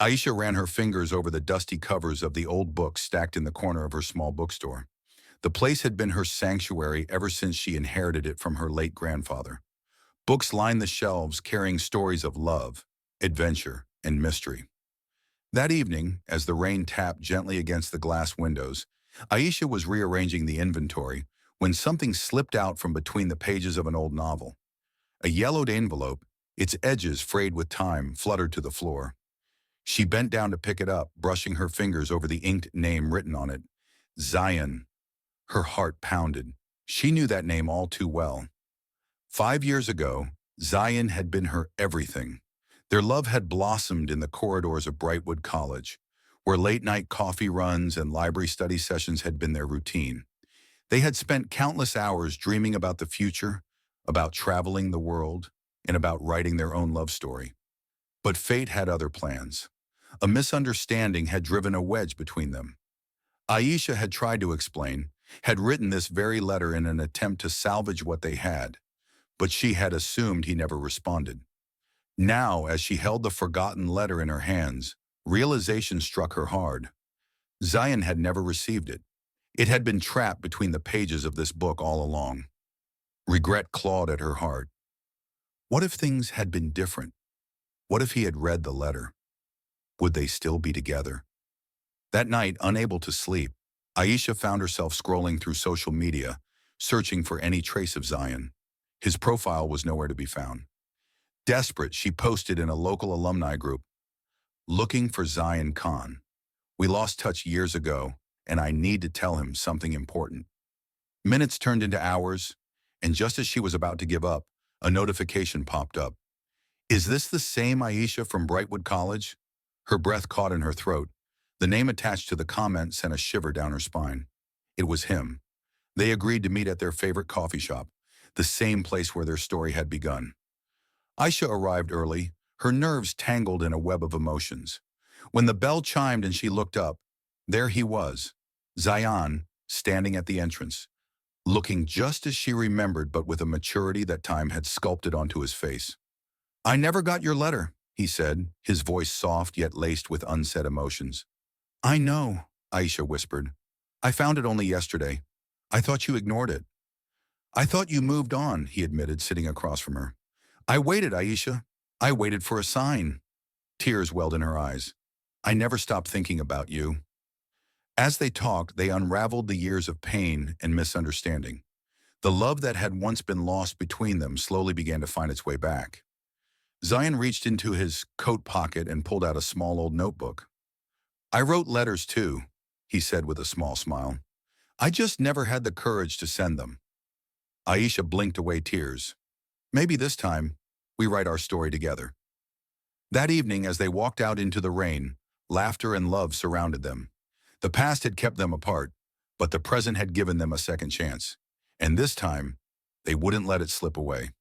Aisha ran her fingers over the dusty covers of the old books stacked in the corner of her small bookstore. The place had been her sanctuary ever since she inherited it from her late grandfather. Books lined the shelves carrying stories of love, adventure, and mystery. That evening, as the rain tapped gently against the glass windows, Aisha was rearranging the inventory when something slipped out from between the pages of an old novel. A yellowed envelope, its edges frayed with time, fluttered to the floor. She bent down to pick it up, brushing her fingers over the inked name written on it. Zion. Her heart pounded. She knew that name all too well. 5 years ago, Zion had been her everything. Their love had blossomed in the corridors of Brightwood College, where late-night coffee runs and library study sessions had been their routine. They had spent countless hours dreaming about the future, about traveling the world, and about writing their own love story. But fate had other plans. A misunderstanding had driven a wedge between them. Aisha had tried to explain, had written this very letter in an attempt to salvage what they had, but she had assumed he never responded. Now, as she held the forgotten letter in her hands, realization struck her hard. Zion had never received it. It had been trapped between the pages of this book all along. Regret clawed at her heart. What if things had been different? What if he had read the letter? Would they still be together? That night, unable to sleep, Aisha found herself scrolling through social media, searching for any trace of Zion. His profile was nowhere to be found. Desperate, she posted in a local alumni group, "Looking for Zion Khan. We lost touch years ago, and I need to tell him something important." Minutes turned into hours, and just as she was about to give up, a notification popped up. "Is this the same Aisha from Brightwood College?" Her breath caught in her throat. The name attached to the comment sent a shiver down her spine. It was him. They agreed to meet at their favorite coffee shop, the same place where their story had begun. Aisha arrived early, her nerves tangled in a web of emotions. When the bell chimed and she looked up, there he was, Zion, standing at the entrance, looking just as she remembered but with a maturity that time had sculpted onto his face. "I never got your letter," he said, his voice soft yet laced with unsaid emotions. "I know," Aisha whispered. "I found it only yesterday. I thought you ignored it." "I thought you moved on," he admitted, sitting across from her. "I waited, Aisha. I waited for a sign." Tears welled in her eyes. "I never stopped thinking about you." As they talked, they unraveled the years of pain and misunderstanding. The love that had once been lost between them slowly began to find its way back. Zion reached into his coat pocket and pulled out a small old notebook. "I wrote letters too," he said with a small smile. "I just never had the courage to send them." Aisha blinked away tears. "Maybe this time, we write our story together." That evening, as they walked out into the rain, laughter and love surrounded them. The past had kept them apart, but the present had given them a second chance. And this time, they wouldn't let it slip away.